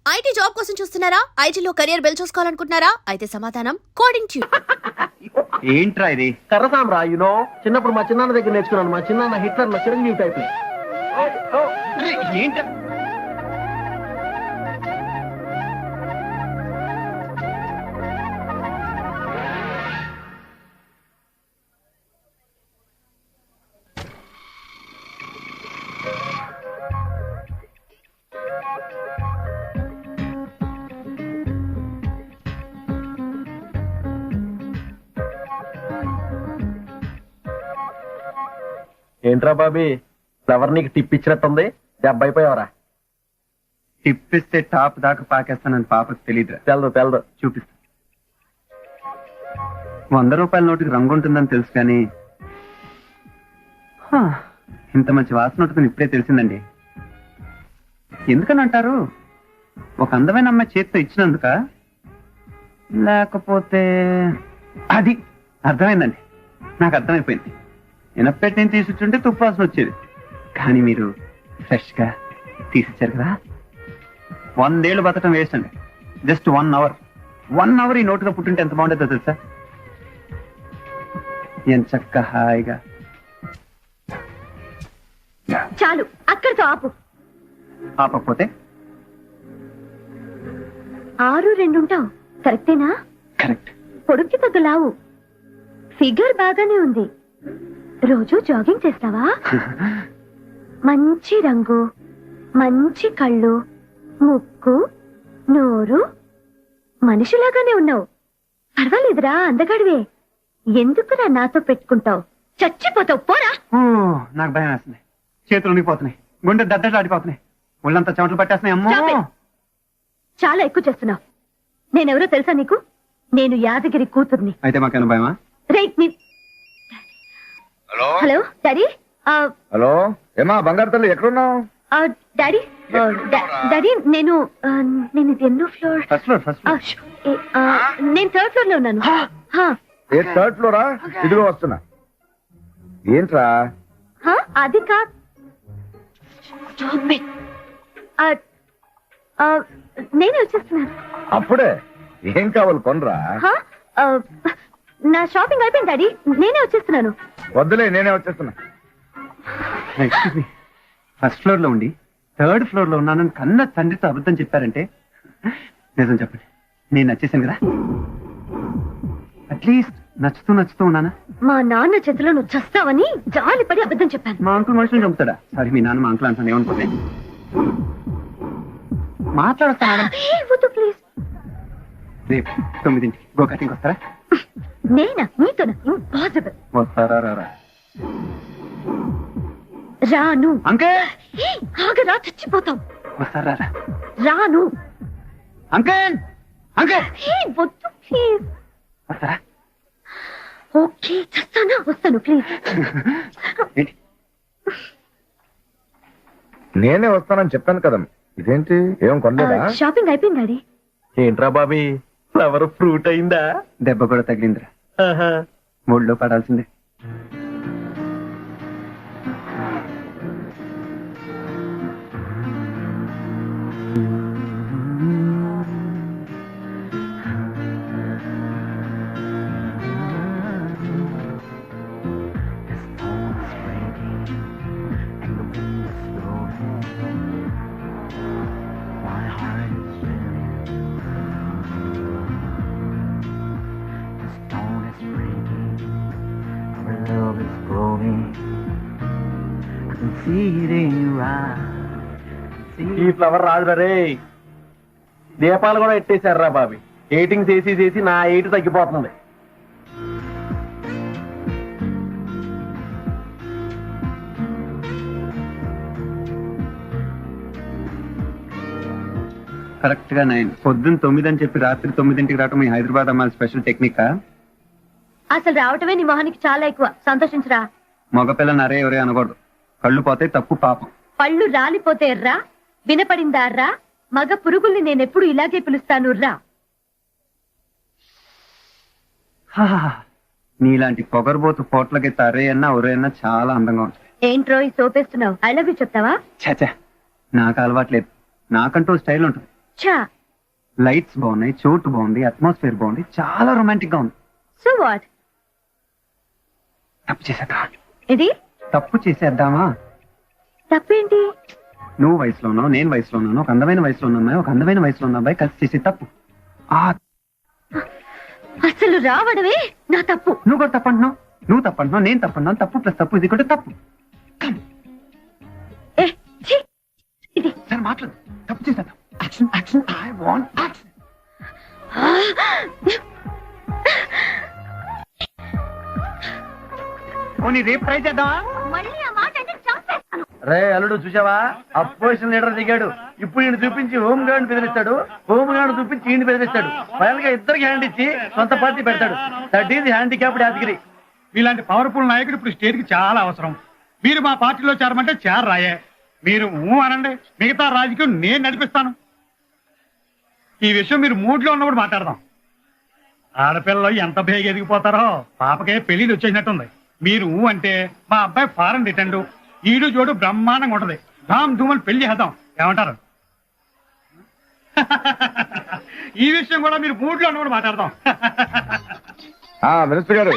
IT job కోసం చూస్తున్నారా? ఐటీలో కెరియర్ బిల్డ్ చూసుకోవాలనుకుంటున్నారా? అయితే సమాధానం కోడింగ్ ట్యూబ్. ఏంట్రా ఇది? కర్రసాంబ్రా యూనో చిన్నప్పుడు మా చిన్నాన్న దగ్గర నేర్చుకున్నాను. మా చిన్నాన్న హిట్లర్, మా చిరంజీవి టైప్. ఏంట ఏంట్రా బాబీ, ఫ్లవర్ నీకు టిప్ ఇచ్చినట్టుంది. దెబ్బ అయిపోయావరా? టిప్పిస్తే టాప్ దాకా పాకేస్తానని పాపకు తెలీదురా. తెలదు చూపిస్తా. 100 రూపాయల నోటికి రంగు ఉంటుందని తెలుసు కానీ ఇంత మంచి వాసన ఉంటుందని ఇప్పుడే తెలిసిందండి. ఎందుకని అంటారు? ఒక అందమైన అమ్మాయి చేతితో ఇచ్చినందుక, లేకపోతే అది అర్థమైందండి. నాకు అర్థమైపోయింది. ఎనపెట్టి నేను తీసుకుంటే తుప్పాసన వచ్చేది, కానీ మీరు ఫ్రెష్ గా తీసిచ్చారు కదా. 100 ఏళ్ళు బతకడం వేస్ట్ అండి. Just 1 hour. 1 అవర్ ఈ నోటుగా పుట్టింటే ఎంత బాగుంటుందో తెలుసా? ఎంత చక్కగా హాయిగా. చాలు, అక్కడితో ఆపు. ఆపకపోతే 6'2" ఉంటావు, కరెక్టేనా? కరెక్ట్. పొడుక్కి తగ్గలావు, ఫిగర్ బాగానే ఉంది. రోజు జాగింగ్ చేస్తావా? మంచి రంగు, మంచి కళ్ళు, ముక్కు, నోరు, మనిషిలాగానే ఉన్నావు. పర్వాలేదురా, అందగాడివే. ఎందుకురా నాతో పెట్టుకుంటావు? చచ్చిపోతావు, పోరా. నాకు భయం వేస్తుంది. చేతులు ఉనిగిపోతున్నాయి, గుండె దద్దలు ఆడిపోతున్నాయి, ఒళ్ళంతా చెమటలు పట్టేస్తున్నాయి. అమ్మో, Stop it. చాలా ఎక్కువ చేస్తున్నావు. నేనెవరో తెలుసా నీకు? నేను యాదగిరి కూతుర్ని. అయితే మాకేమైనా భయమా? Hello daddy. హలో, ఏమా బంగారు తల్లి, ఎక్కడున్నావు? డాడీ, డాడీ నేను ఇది ఎన్నో floor? First floor. First floor. నేను 3rd ఫ్లోర్ లో ఉన్నాను. ఏ 3rd ఫ్లోరా? ఇదిగో వస్తున్నా. ఏంట్రా? అది కాదు, నేనే వచ్చేస్తున్నాను. అప్పుడే? ఏం కావాలి కొనరా? నా షాపింగ్ అయిపోయింది డాడీ, నేనే వచ్చేస్తున్నాను. వద్దులే, నేనే వచ్చేస్తున్నా. ఎక్స్క్యూజ్ మీ, ఫస్ట్ ఫ్లోర్ లో ఉండి 3rd ఫ్లోర్ లో ఉన్నానని కన్న తండ్రితో అబద్ధం చెప్పారంటే నిజం చెప్పండి, నేను నచ్చేసాను కదా? అట్లీస్ట్ నచ్చుతూ ఉన్నానా? మా నాన్న చేతిలో నువ్వు చస్తావని జాలిపడి అబద్ధం చెప్పాను. మా అంకుల్ మనుషులు చంపుతాడా? సారీ, మీ నాన్న మా అంకుల్ అంటాను, ఏమనుకోండి. మాట్లాడతాను. వద్దు ప్లీజ్. రేపు 9ంటికి గో కటింగ్ వస్తారా? నేనా? నీతోనా? ఇంపాసిబుల్. వస్తారా? రారా? రాను. అంకే ఆగరా, చచ్చిపోతాం. వస్తారా? రాను. అంకే అంకే వద్దు ప్లీజ్. వస్తారా? ఓకే, చస్తానా? వస్తాను ప్లీజ్. ఏంటి? నేనే వస్తానని చెప్పాను కదా. ఇదేంటి, ఏం కొనలేదా? షాపింగ్ అయిపోయింది డాడీ. ఏంట్రా బాబీ, ఫ్లవర్ ఫ్రూట్ అయిందా? దెబ్బ కూడా తగిలిందిరా. మూడ్లో పడాల్సిందే. ఈ ఫ్లవర్ రాదురా రే. దీపాలు కూడా ఎట్టేశారా బాబీ. ఎయిటింగ్ చేసి నా 8 తగ్గిపోతుంది. కరెక్ట్ గా 9. పొద్దున్న 9 అని చెప్పి రాత్రి 9ంటికి రావటం మీ హైదరాబాద్ అమ్మాయి స్పెషల్ టెక్నిక్. అసలు రావటమే నీ మొహానికి చాలా ఎక్కువ. సంతోషించరా. మగపిల్ల నరే ఎవరే అనకూడదు, కళ్ళు పోతే తప్పు, పాపం. పళ్ళు రాలిపోతే రా, వినపడిందా రా? మగ పురుగుల్ని నేనెప్పుడు ఇలాగే పిలుస్తాను రా. నీలాంటి పొగరబోతు పోట్లకి తరే అన్నా ఒరే అన్నా చాలా అందంగా ఉంటుంది. ఏంట్రో ఈ సోపేస్తున్నావు? ఐ లవ్ యూ చెప్తావా? చచా, నాకు అలవాట్లేదు. నాకంటూ స్టైల్ ఉంటుంది. చా లైట్స్ బాగున్నాయి, చోటు బాగుంది, అట్మాస్ఫియర్ బాగుంది, చాలా రొమాంటిక్ గా ఉంది. So what? తప్పు చేసేద్దామా? ఇది తప్పు చేసేద్దామా? తప్పేంటి? నువ్వు వయసులో ఉన్నావు, నేను వయసులో ఉన్నాను, ఒక అందమైన వయసులో ఉన్న అమ్మాయి, ఒక అందమైన వయసులో ఉన్న అబ్బాయి కలిసి చేసే తప్పు. అసలు రావడమే నా తప్పు. నువ్వు కూడా తప్పంటున్నావు, నేను తప్పంటున్నాను. తప్పు ప్లస్ తప్పు ఇది కూడా తప్పు. ఏ, ఛీ! ఇది సరే మాట్లాడు, తప్పు చేసేద్దాం. Action action, I want action. పోనీ రేపు ట్రై చేద్దామా? మళ్ళీ ఆ మాట అంటే చంపేస్తాను. రే అల్లుడు చూసావా, అపోజిషన్ లీడర్ దిగాడు. ఇప్పుడు ఈయన చూపించి హోమ్ గార్డ్ బెదిరిస్తాడు, హోమ్ గార్డ్ చూపించి ఈయన బెదిరిస్తాడు. ఫైనల్ గా ఇద్దరికి హ్యాండ్ ఇచ్చి సొంత పార్టీ పెడతాడు. That is handicapped Yadagiri. మీలాంటి పవర్ఫుల్ నాయకుడు ఇప్పుడు స్టేట్ కి చాలా అవసరం. మీరు మా పార్టీలో చేరమంటే చేరరాయే. మీరు అనండి, మిగతా రాజకీయం నేను నడిపిస్తాను. ఈ విషయం మీరు మూడ్ లో ఉన్నప్పుడు మాట్లాడదాం. ఆడపిల్లలు ఎంత బేగ ఎదిగిపోతారో, పాపకే పెళ్లిది వచ్చేసినట్టుంది. మీరు అంటే మా అబ్బాయి ఫారెన్ రిటర్న్, ఈడు జోడు బ్రహ్మాండంగా ఉంటది. ధామ్ ధూమని పెళ్లి చేద్దాం, ఏమంటారు? ఈ విషయం కూడా మీరు మూడ్ లో ఉన్నప్పుడు మాట్లాడదాం. మినిస్టర్ గారు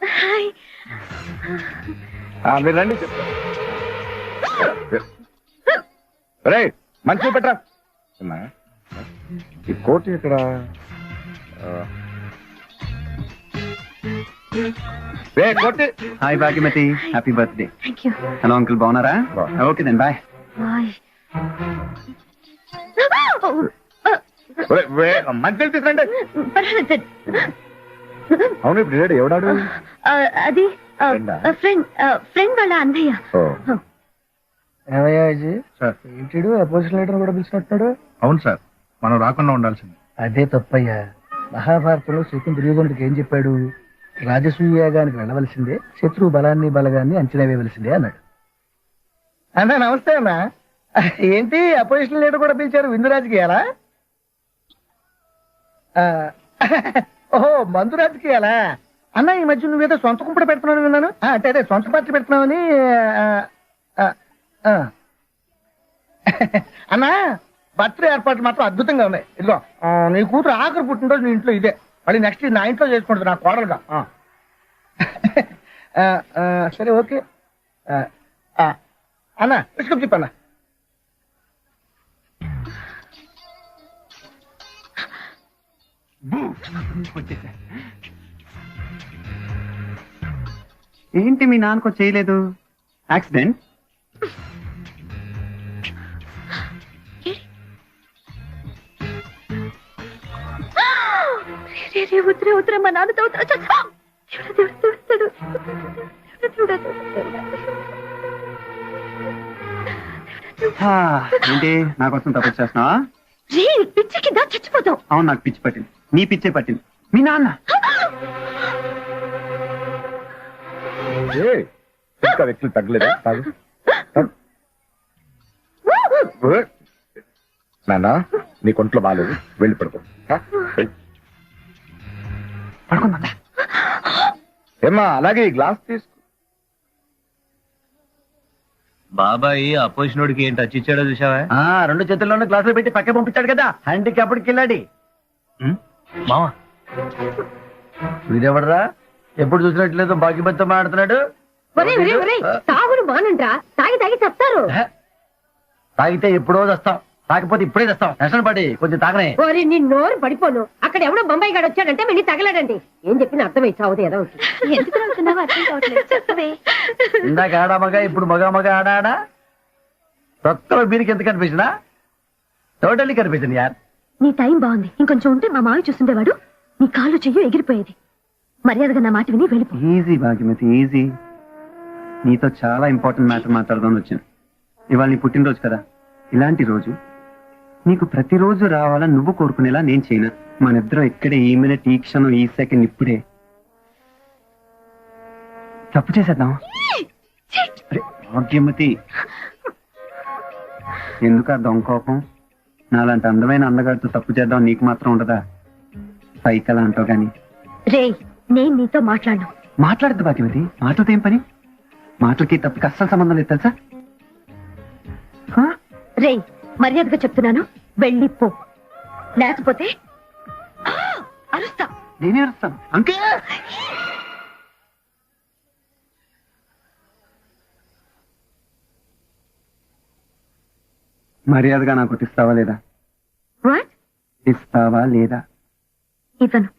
హాయ్. మీరు రండి. రే మంచి పెట్టరా. ఈ కోట్ ఇక్కడ quote. Hi Bhagyamati, happy birthday. Thank you. Hello uncle, బాగున్నారా? Okay then bye. బాయ్. మంచి తీసుకురండి. పర్వాలేదు. అవును ఇప్పుడు లేడు ఎవడాడు? అది Friend ఆ? ఫ్రెండ్ వాళ్ళ అన్నయ్య. ఏంటి అపోజిషన్ లీడర్ కూడా పిలిచినట్టున్నాడు? అవును సార్, మనం రాకుండా ఉండాల్సింది. అదే తప్పయ్యా. మహాభారతంలో శ్రీకృష్ణ దుర్యోధనుడికి ఏం చెప్పాడు? రాజసూయాగానికి వెళ్ళవలసిందే, శత్రువు బలాన్ని బలగాన్ని అంచనా వేయవలసిందే అన్నాడు. అన్నా నమస్తే అన్నా. ఏంటి అపోజిషన్ లీడర్ కూడా పిలిచారు? విందు రాజకీయాలా? ఓహో మందు రాజకీయాలా? అన్న ఈ మధ్య నువ్వేదో సొంత కుంపడ పెడుతున్నావు విన్నాను. అంటే అదే సొంత పార్టీ పెడుతున్నావని. అన్నా బర్త్డే ఏర్పాట్లు మాత్రం అద్భుతంగా ఉన్నాయి. ఇదిగో నీ కూతురు ఆఖరి పుట్టినరోజు నీ ఇంట్లో ఇదే, మళ్ళీ నెక్స్ట్ నా ఇంట్లో చేసుకుంటుంది, నా కోడలుగా. సరే ఓకే అన్న, తీసుకొని చెప్పన్నా. ఏంటి మీ నాన్నకో చేయలేదు? యాక్సిడెంట్? ఉత్తరే మా నాన్నతో ఏంటి నా కోసం తప్పు చేస్తున్నావా? పిచ్చి కింద చచ్చిపోతావు. అవును, నాకు పిచ్చి పట్టింది, నీ పిచ్చే పట్టింది. మీ నాన్న ఇంకా వ్యక్తులు తగ్గలేదా? నాన్న నీ కొంట్లో బాగాలేదు, వెళ్ళి పడుకో. పడుకుందా? ఏమ్మా అలాగే ఈ గ్లాస్ తీసుకో. బాబాయ్ అపోజిషనోడికి ఏం టచ్ ఇచ్చాడో చూసావా? రెండు చేతుల్లోనే గ్లాసులు పెట్టి పక్క పంపించాడు కదా, హ్యాండిక్యాప్డ్ కిల్లాడి. మావా వీడెవడరా? ఎప్పుడు చూసినట్లేదు బాకీబత్తో మాట్లాడుతున్నాడు. తాగుడు బాగుండ్రా, తాగి తాగి చెప్తారు. తాగితే ఎప్పుడో తెస్తాం, తాగిపోతే ఇప్పుడే తెస్తాం. టెన్షన్ పడి కొంచెం తాగనే. ఓరి నీ నోరు పడిపోను. అక్కడ ఎవడో బొంబాయి గాడు వచ్చాడంటే మళ్ళీ తగలాడండి. ఏం చెప్పిన అర్థమై చావుది ఏదో. ఎందుకు నవ్వుతున్నావో అర్థం కావట్లేదు, చెప్పవే. ఇందాక ఆడామగా, ఇప్పుడు మగ ఆడా. కొత్తలో బీరికి ఎంత కనిపించినా టోటల్లీ కనిపించింది యార్. నీ టైం బాగుంది, ఇంకొంచెం ఉంటే మా మావి చూస్తుండేవాడు. నీ కాళ్ళు చెయ్యి ఎగిరిపోయేది. మర్యాదగా నా మాట విని వెళ్ళిపో. Easy Bhagyamathi, easy. నీతో చాలా ఇంపార్టెంట్ మ్యాటర్ మాట్లాడదాం వచ్చాను. ఇవాళ నీ పుట్టినరోజు కదా, ఇలాంటి రోజు నీకు ప్రతిరోజు రావాలని నువ్వు కోరుకునేలా నేను చేయను. మనిద్దరం ఇక్కడే ఈ మినిట్, ఈ క్షణం, ఈ సెకండ్, ఇప్పుడే తప్పు చేసేద్దాం. భాగ్యమతి, ఎందుకు ఆ దొంగకోపం? నాలాంటి అందమైన అందగాడితో తప్పు చేద్దాం నీకు మాత్రం ఉండదా? పైకలా అంటావు గాని. రే, నేను నీతో మాట్లాడను. మాట్లాడద్దు భాగ్యమతి, మాటలతో ఏం పని? మాటలకి తప్పుకి అస్సలు సంబంధం లేదు తెలుసా? రే, మర్యాదగా చెప్తున్నాను, వెళ్ళిపో, లేకపోతే అరుస్తా. నేనే అరుస్తాను అంకే. మర్యాదగా నాకు ఒకటి ఇస్తావా లేదా? వాట్? ఇస్తావా లేదా? ఇవ్వను.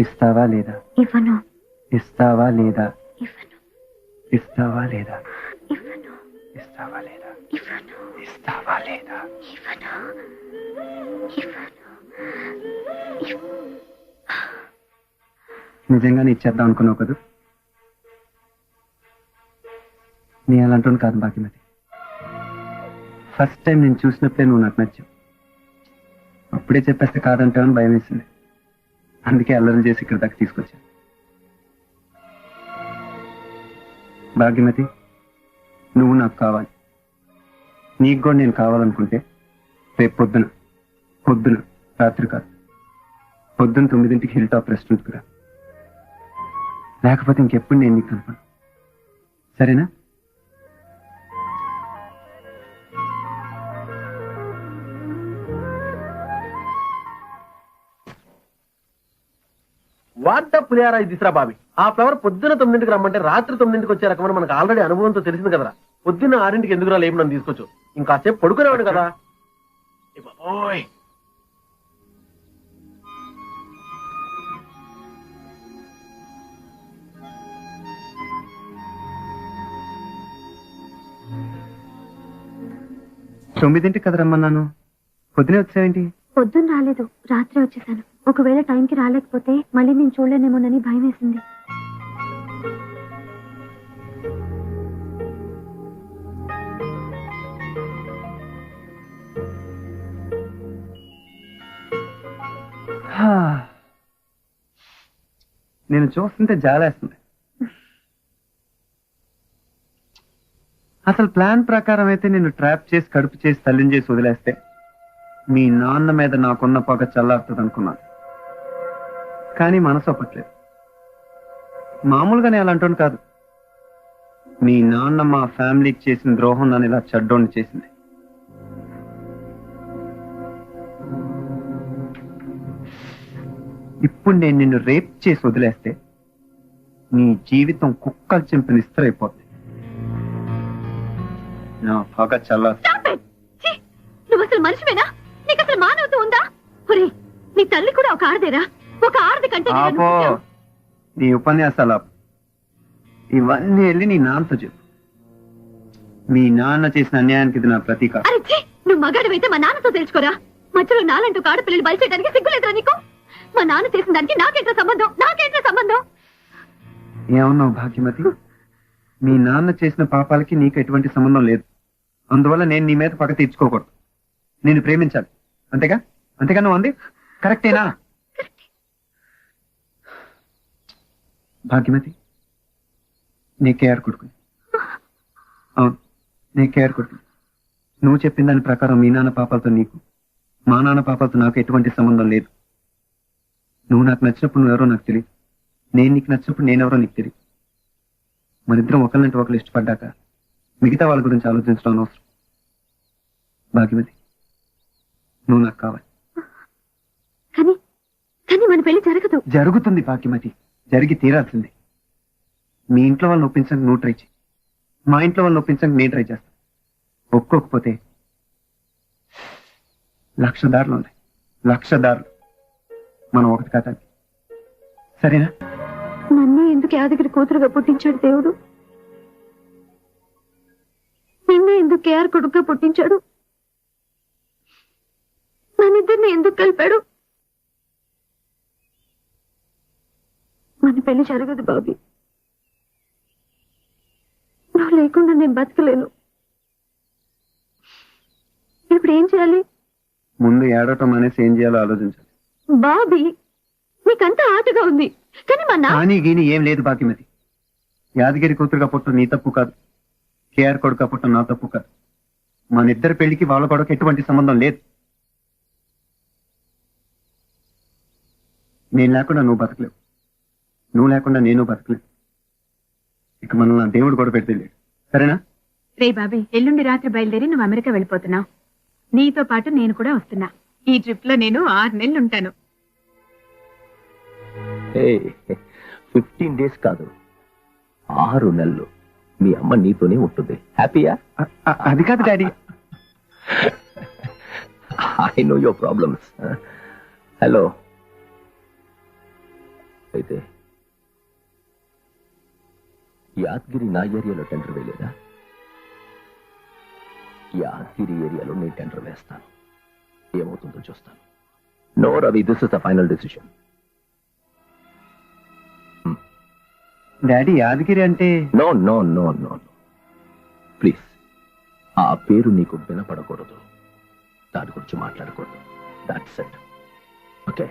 ఇస్తావా లేదా? ఇవ్వను. ఇస్తావా లేదా? ఇవ్వను. ఇస్తావా లేదా? ఇవ్వను. ఇస్తావా లేదా? ఇవ్వను. ఇస్తావా లేదా? ఇవ్వను. నిజంగానే ఇచ్చేద్దాం అనుకున్నావు కదా? నీ అలాంటి కాదు భాగ్యమతి. ఫస్ట్ టైం నేను చూసినప్పుడే నువ్వు నాకు నచ్చావు. అప్పుడే చెప్పేస్తే కాదంటావని భయం వేసింది. అందుకే అల్లరి చేసి ఇక్కడ దాకా తీసుకొచ్చా. భాగ్యమతి, నువ్వు నాకు కావాలి. నీకు కూడా నేను కావాలనుకుంటే రేపు పొద్దున రాత్రి కాదు, పొద్దున్న 9ంటికి హిల్ టాప్ రెస్టారెంట్కి రా. లేకపోతే ఇంకెప్పుడు నేను నీకు కనపడను. సరేనా? వాట్ ద పులిహారా ఇది తీసురా బాబి. ఆ ఫ్లవర్ పొద్దున 9ంటికి రమ్మంటే రాత్రి 9ంటికి వచ్చే రకమని మనకు ఆల్రెడీ అనుభవంతో తెలిసింది కదరా. పొద్దున్న 6ంటికి ఎందుకు రా లేపు నన్ను తీసుకొచ్చు. ఇంకాసేపు పడుకునేవాడు కదా. ఓయ్ తొమ్మిదింటికి కదా రమ్మన్నాను, పొద్దునే వచ్చావేంటి? పొద్దున్న రాలేదు, రాత్రి వచ్చేసాను. ఒకవేళ టైంకి రాలేకపోతే మళ్ళీ నేను చూడలేనేమోనని భయం వేసింది. నేను చూస్తుంటే జాలేస్తుంది. అసలు ప్లాన్ ప్రకారం అయితే నిన్ను ట్రాప్ చేసి కడుపు చేసి తల్లిని చేసి వదిలేస్తే మీ నాన్న మీద నాకున్న పగ చల్లారుతుంది అనుకున్నాను. కానీ మనసు ఒప్పట్లేదు. మామూలుగా నేను అలాంటోని కాదు. మీ నాన్న మా ఫ్యామిలీకి చేసిన ద్రోహం నన్ను ఇలా చెడ్డోని చేసింది. ఇప్పుడు నేను నిన్ను రేప్ చేసి వదిలేస్తే నీ జీవితం కుక్కలు చింపిన ఇస్తరైపోతుంది. నా పగ చల్లారు. నువ్వు అసలు మనిషివేనా? నీకు అసలు మానవత్వం ఉందా? ఒరే, నీ తల్లి కూడా ఒక ఆడదేరా? ఒక ఆడది కంటే ఆపో, నీ ఉపన్యాసాలు ఆపు. ఇవన్నీ వెళ్ళి నీ నాన్నతో చెప్పు. మీ నాన్న చేసిన అన్యాయానికి ఇది నా ప్రతీక. అరే ఛీ, నువ్వు మగాడివైతే మా నాన్నతో తెలుసుకోరా. మధ్యలో నాలంటూ ఆడపిల్లలు బలి చేయడానికి సిగ్గులేదురా నీకు? మా నాన్న చేసిన దానికి నాకేంట్రా సంబంధం? ఏమన్నావు భాగ్యమతి? మీ నాన్న చేసిన పాపాలకి నీకు ఎటువంటి సంబంధం లేదు. అందువల్ల నేను నీ మీద పగ తీర్చుకోకూడదు. నేను ప్రేమించాలి, అంతేగా నువ్వు అంది కరెక్టేనా? భాగ్యమతి, నీ కేఆర్ కొడుకుని. అవును, నీ కేఆర్ కొడుకుని. నువ్వు చెప్పిన దాని ప్రకారం మీ నాన్న పాపాలతో నీకు, మా నాన్న పాపాలతో నాకు ఎటువంటి సంబంధం లేదు. నువ్వు నాకు నచ్చినప్పుడు నువ్వెవరో నాకు తెలియదు, నేను నీకు నచ్చినప్పుడు నేనెవరో నీకు తెలియదు. మనిద్దరం ఒకరినంటే ఒకరు ఇష్టపడ్డాక మిగతా వాళ్ళ గురించి ఆలోచించడం అనవసరం. భాగ్యమతి, నువ్వు నాకు కావాలి. కానీ మన పెళ్లి జరగదు. జరుగుతుంది భాగ్యమతి, జరిగి తీరాల్సిందే. మీ ఇంట్లో వాళ్ళని ఒప్పించడానికి నువ్వు ట్రై చేయి, మా ఇంట్లో వాళ్ళని ఒప్పించడానికి నేను ట్రై చేస్తాను. ఒప్పుకోకపోతే 1,00,000 దారులు ఉన్నాయి, 1,00,000 దారులు. మనం ఒకటి కాదండి, సరేనా? నన్నే ఎందుకు యాదగిరి కూతురుగా పుట్టించాడు దేవుడు? నిన్నే ఎందుకు కేఆర్ కొడుకుగా పుట్టించాడు? నన్నిద్దరిని ఎందుకు కలిపాడు? మన పెళ్లి జరగదు బాబీ. నువ్వు లేకుండా నేను బతకలేను. ఇప్పుడు ఏం చేయాలి? ముందు ఏడవటం అనేసి ఏం చేయాలో ఆలోచించాలి. బాబీ, నీకంతా ఆటగా ఉంది, కానీ మా కానీ గీని ఏం లేదు భాగ్యమతి. యాదగిరి కూతురుగా పుట్టు నీ తప్పు కాదు, కేఆర్ కొడుకుగా పుట్టు నా తప్పు కాదు. మన ఇద్దరి పెళ్లికి వాళ్ళ కొడుకు ఎటువంటి సంబంధం లేదు. నేను లేకుండా నువ్వు బతకలేవు, నువ్వు లేకుండా నేను బతకలేవు. ఇక మనల్ని దేవుడు కూడా పెడితే లేడు, సరేనా? రే బాబీ, ఎల్లుండి రాత్రి బయలుదేరి నువ్వు అమెరికా వెళ్ళిపోతున్నావు. నీతో పాటు నేను కూడా వస్తున్నా. ఈ ట్రిప్ లో నేను 6 నెలలు ఉంటాను. 15 days కాదు, 6 నెలలు మీ అమ్మ నీతోనే ఉంటుంది. హ్యాపీయా? అది కాదు daddy. I know your problems. Hello, అయితే యాదగిరి నా ఏరియాలో టెండర్ వేయలేదా? యాదగిరి ఏరియాలో నేను టెండర్ వేస్తాను. ఏమవుతుందో చూస్తాను. No Ravi, this is the final decision. Daddy Yadagiri అంటే? No no no no please, ఆ పేరు నీకు వినపడకూడదు, దాని గురించి మాట్లాడకూడదు. That's it. ఓకే,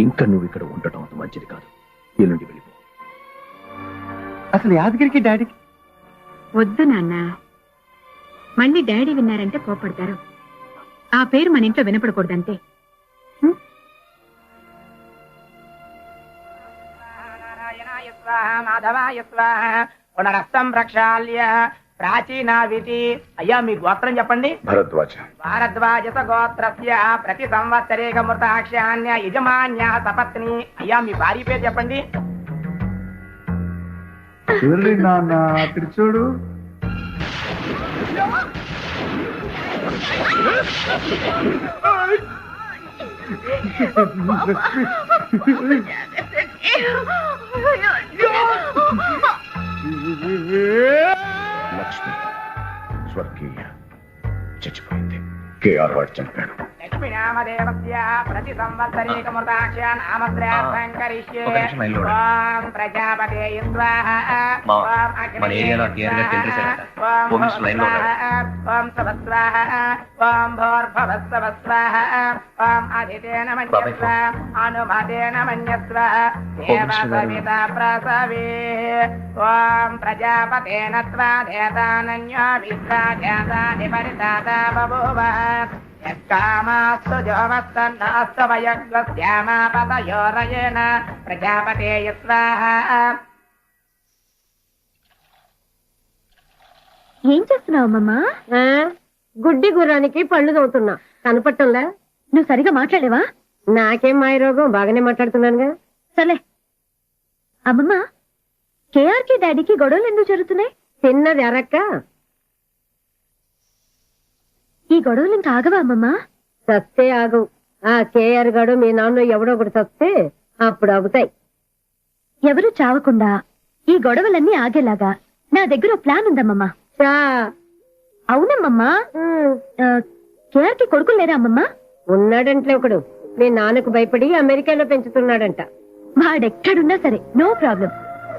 ఇంకా నువ్వు ఇక్కడ ఉండటం అంత మంచిది కాదు. ఎల్లుండి వెళ్ళిపో. అసలు యాదగిరికి డాడీకి? వద్దు నాన్న, మళ్ళీ డాడీ విన్నారంటే కోపడతారు. ఆ పేరు మన ఇంట్లో వినపడకూడదంతే. మాధవాయ స్వాహ. పునరస్తం ప్రక్షాళ్య ప్రాచీనావితి. అయ్యా మీ గోత్రం చెప్పండి. భరద్వాజ. భారద్వాజ గోత్రస్య ప్రతి సంవత్సరేక మృతాక్షాన్య యజమాన్య సపత్ని. అయ్యా మీ భార్య పేరు చెప్పండి. నాన్న అక్కడ చూడు. లక్ష్మి స్వర్గీయ చచ్చిపోయింది. కేఆర్ వాడు చంపాడు. లక్ష్మీ నామదేవస్య ప్రతి సంవత్సరేక మృతాక్ష నామశ్రేష్టం కరిష్యే. ఓం ప్రజాపతే స్వాహ. ఓం అగ్నిదే స్వాహ. ఓం సవస్వాహ. ఓం భోర్భవస్సవస్వాహ. ఓం అదితేన మన్యస్వ అనుమతేన మన్యస్వ దేవ సవిత ప్రసవే. ఓం ప్రజాపతేన త్వాదేతానన్యో విశ్వాజాతాని పరితాత బభూవ. యత్కామాస్తు జోమస్తన్నాస్తు వయగ్స్యామాపతయోరయేణ ప్రజాపతే స్వాహ. ఏం చేస్తున్నావు అమ్మమ్మా? గుడ్డి గుర్రానికి పళ్ళు తవ్వుతున్నా. కనపట్టంలా? నువ్వు సరిగా మాట్లాడేవా? నాకేం మాయరోగం, బాగానే మాట్లాడుతున్నానుగా. సర్లే అమ్మమ్మ, కేఆర్కి డాడీకి గొడవలు ఎందుకు జరుగుతున్నాయి? తిన్నది అరక్క. ఈ గొడవలు ఇంకా ఆగవా అమ్మమ్మ? సస్తే ఆగు. ఆ కేఆర్ గాడు మీ నాన్న ఎవడో ఒకటి సస్తే అప్పుడు ఆగుతాయి. ఎవరు చావకుండా ఈ గొడవలన్నీ ఆగేలాగా నా దగ్గర ఓ ప్లాన్ ఉందమ్మమ్మా. చా. అవునమ్మమ్మా. కేఆర్కి కొడుకులు లేరా అమ్మమ్మ? ఉన్నాడంటే ఒకడు మీ నాన్నకు భయపడి అమెరికాలో పెంచుతున్నాడంట. వాడెక్కడున్నా సరే నో ప్రాబ్లం.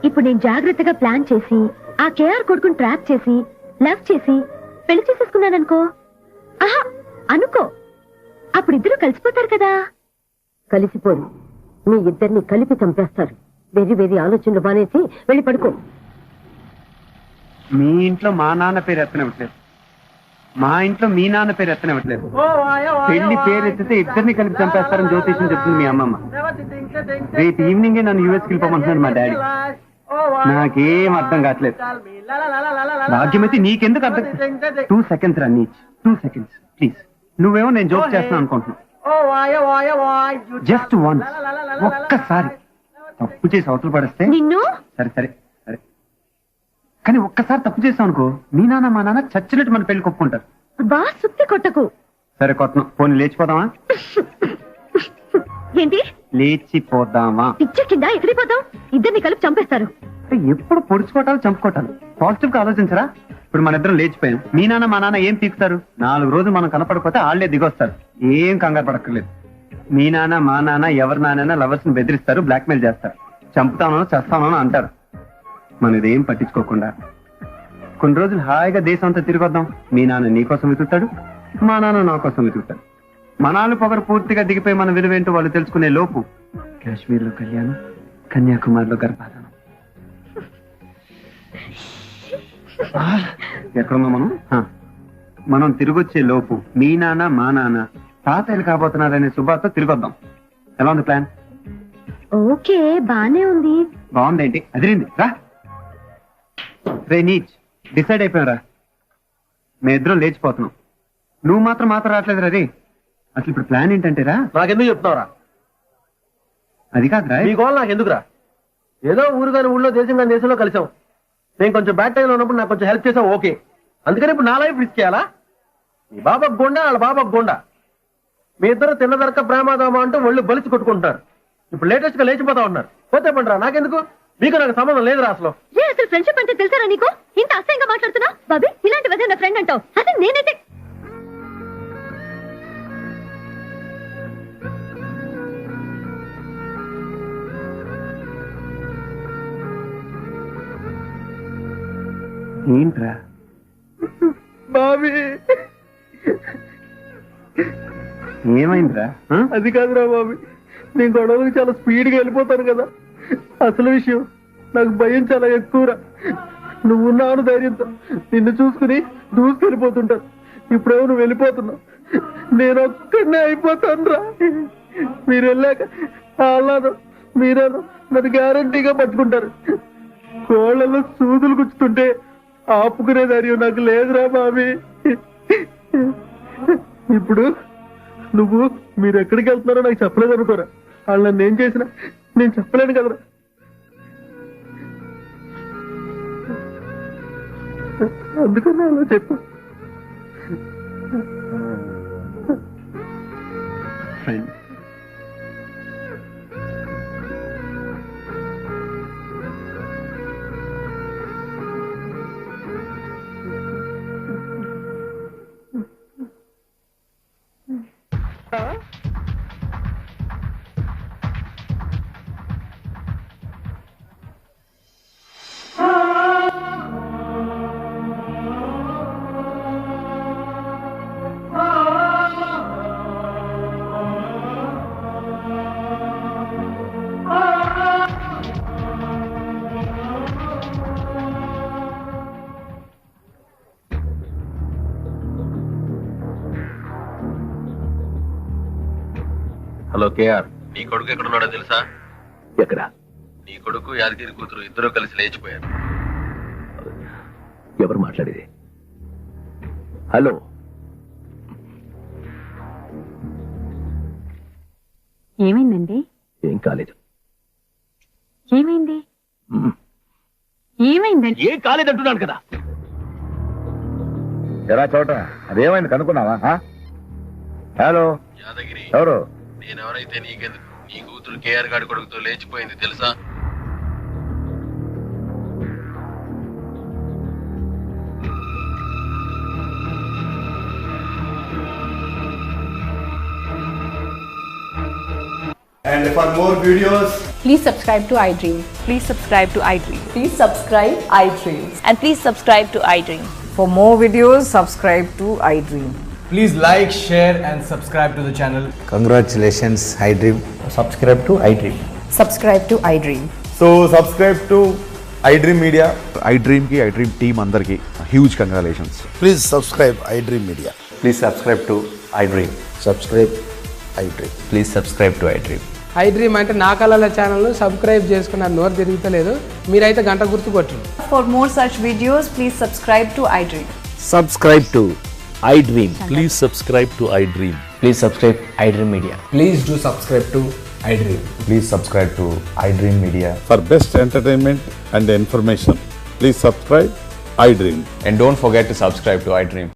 ఇప్పుడు నేను జాగ్రత్తగా ప్లాన్ చేసి ఆ కేఆర్ కొడుకుని ట్రాప్ చేసి లవ్ చేసి పెళ్లి చేసేసుకున్నాననుకో. ఆహా అనుకో, అప్పుడు ఇద్దరు కలిసిపోతారు కదా. కలిసిపోరు, మీ ఇద్దరిని కలిపి చంపేస్తారు. వెర్రి వెర్రి ఆలోచనలు బానేసి వెళ్ళి పడుకో. మీ ఇంట్లో మా నాన్న పేరు ఎత్తనివ్వట్లేదు, మా ఇంట్లో మీ నాన్న పేరు ఎత్తనివ్వట్లేదు. పెళ్లి పేరు ఎత్తితే ఇద్దరిని కలిపి చంపేస్తారని జ్యోతిష్యం చెప్తుంది మీ అమ్మమ్మ. రేపు ఈవినింగే నన్ను యూఎస్కి వెళ్ళిపోమంటున్నాడు మా డాడీ. నాకేం అర్థం కావట్లేదు. భాగ్యమైతే నీకెందుకు అర్థం? 2 seconds రా నీచ్, 2 seconds ప్లీజ్. నువ్వేమో నేను జోక్ చేస్తున్నాను అనుకుంటున్నావు. జస్ట్ వన్స్, ఒక్కసారి తప్పు చేసి అవతలు పడేస్తే నిన్ను. సరే సరే సరే, కానీ ఒక్కసారి తప్పు చేసావు అనుకో, మీ నాన్న మా నాన్న చచ్చినట్టు మన పెళ్లి కొప్పుకుంటారు. బా సుత్తి కొట్టకు. సరే కొట్టను, పోనీ లేచిపోదామా? ఏంటి లేచిపోదామా? పిచ్చ కింద ఎగిరిపోతాం. ఇద్దరిని కలిపి చంపేస్తారు. ఎప్పుడు పొడుచుకోవటాలు చంపుకోవటాలు. పాజిటివ్ గా ఆలోచించరా? ఇప్పుడు మన ఇద్దరం లేచిపోయాం, మీ నాన్న మా నాన్న ఏం పీకుతారు? 4 రోజులు మనం కనపడకపోతే ఆళ్లే దిగొస్తారు. ఏం కంగారు పడక్కర్లేదు. మీ నాన్న మా నాన్న ఎవరి నాన్న లవర్స్ ని బెదిరిస్తారు, బ్లాక్మెయిల్ చేస్తారు, చంపుతానో చేస్తానో అంటారు. మన ఇదేం పట్టించుకోకుండా కొన్ని రోజులు హాయిగా దేశం అంతా తిరిగొద్దాం. మీ నాన్న నీ కోసం వెతుకుతాడు, మా నాన్న నా కోసం వెతుకుతాడు. మనాలు పొగరు పూర్తిగా దిగిపోయి మన విలువేంటో వాళ్ళు తెలుసుకునే లోపు కాశ్మీర్ లో కళ్యాణం, కన్యాకుమారిలో గర్భాధానం. ఎక్కడున్నా మనం తిరిగొచ్చే లోపు మీ నాన్న మా నాన్న తాతయ్యలు కాబోతున్నారనే శుభార్త తిరిగొద్దాం. ఎలా ఉంది ప్లాన్? ఓకే బానే ఉంది. బాగుందేంటి? అదిరింది రా. రే నీచ్, డిసైడ్ అయిపోయారా? మేము ఇద్దరం లేచిపోతున్నాం. నువ్వు మాత్రం రావట్లేదు రీ. అసలు ఇప్పుడు ప్లాన్ ఏంటంటేరా? నాకెందుకు చెప్తున్నావురా? అది కాదురా, నీ గోల్ నాకు ఎందుకురా? ఏదో ఊరు కానీ ఊళ్ళో దేశం కానీ దేశంలో కలిసాం. నేను కొంచెం బ్యాడ్ టైంలో ఉన్నప్పుడు నాకు కొంచెం హెల్ప్ చేసావు, ఓకే. అందుకని ఇప్పుడు నా లైఫ్ రిస్క్ చేయాలా? మీ బాబాకు గోండా, వాళ్ళ బాబాకు గోండా. మీ ఇద్దరు తిన్నదరక ప్రేమాదామా అంటూ ఒళ్ళు బలిసి కొట్టుకుంటున్నారు. ఇప్పుడు లేటెస్ట్ గా లేచిపోతా ఉన్నారు. పోతే పండురా, నాకెందుకు? మీకు నాకు సంబంధం లేదురా అసలు. అసలు ఫ్రెండ్షిప్ అంటే తెలుసారా నీకు? ఇంత అసహ్యంగా మాట్లాడుతున్నా బాబీ. ఇలాంటి వద్ద నా ఫ్రెండ్ అంటావు. అసలు నేనైతే ఏంట్రా బాబీ ఏమైందిరా? అది కాదురా బాబీ, నేను గొడవలకు చాలా స్పీడ్గా వెళ్ళిపోతాను కదా. అసలు విషయం నాకు భయం చాలా ఎక్కువరా. నువ్వున్నాను ధైర్యంతో నిన్ను చూసుకుని దూసుకెళ్ళిపోతుంటాను. ఇప్పుడేమో నువ్వు వెళ్ళిపోతున్నావు, నేను ఒక్కడనే అయిపోతాను రా. మీరు వెళ్ళాక ఆహ్లాదం మీరేదో నన్ను గ్యారంటీగా పట్టుకుంటారు. కోళ్లలో సూదులు గుచ్చుతుంటే ఆపుకునే ధైర్యం నాకు లేదురా బాబీ. ఇప్పుడు నువ్వు మీరు ఎక్కడికి వెళ్తున్నారో నాకు చెప్పలేదు అనుకోరా. వాళ్ళు నన్ను ఏం చేసినా నేను చెప్పలేను కదరా. అందుకని అలా చెప్పు. ఫ్రెండ్, హలో కేఆర్, నీ కొడుకు ఎక్కడున్నాడో తెలుసా? ఎక్కడ? నీ కొడుకు యాదగిరి కూతురు ఇద్దరు కలిసి లేచిపోయారు. ఎవరు మాట్లాడేది? హలో, ఏమైందండి? ఏం కాలేదు. ఏమైంది? ఏమైందండి? ఏం కాలేదంటున్నాను కదా. ఎలా చోట అదేమైంది కనుక్కున్నావా? హలో, యాదగిరి, ఎవరు? నేనెవరైతే నీకెందుకు? నీ కూతురు కేఆర్ గాడి కొడుకుతో లేచిపోయింది తెలుసా? And for more videos, please subscribe to iDream. Please subscribe to iDream. Please subscribe iDream. And please subscribe to iDream. For more videos, subscribe to iDream. please like, share and subscribe to the channel. Congratulations, iDream. Subscribe to iDream. Subscribe to iDream. So subscribe to iDream Media. iDream ki iDream team andarki huge congratulations. Please subscribe iDream Media. Please subscribe to iDream. Subscribe iDream. Please subscribe to iDream. iDream అంటే నా కళల channel subscribe చేసుకున్న నోరు తిరుగుతలేదు. మీరైతే గంట గుర్తు కొట్టండి. For more such videos, please subscribe to iDream. Subscribe to iDream. Please subscribe to iDream. Please subscribe iDream Media. Please do subscribe to iDream. Please subscribe to iDream Media. For best entertainment and information, please subscribe iDream. And don't forget to subscribe to iDream.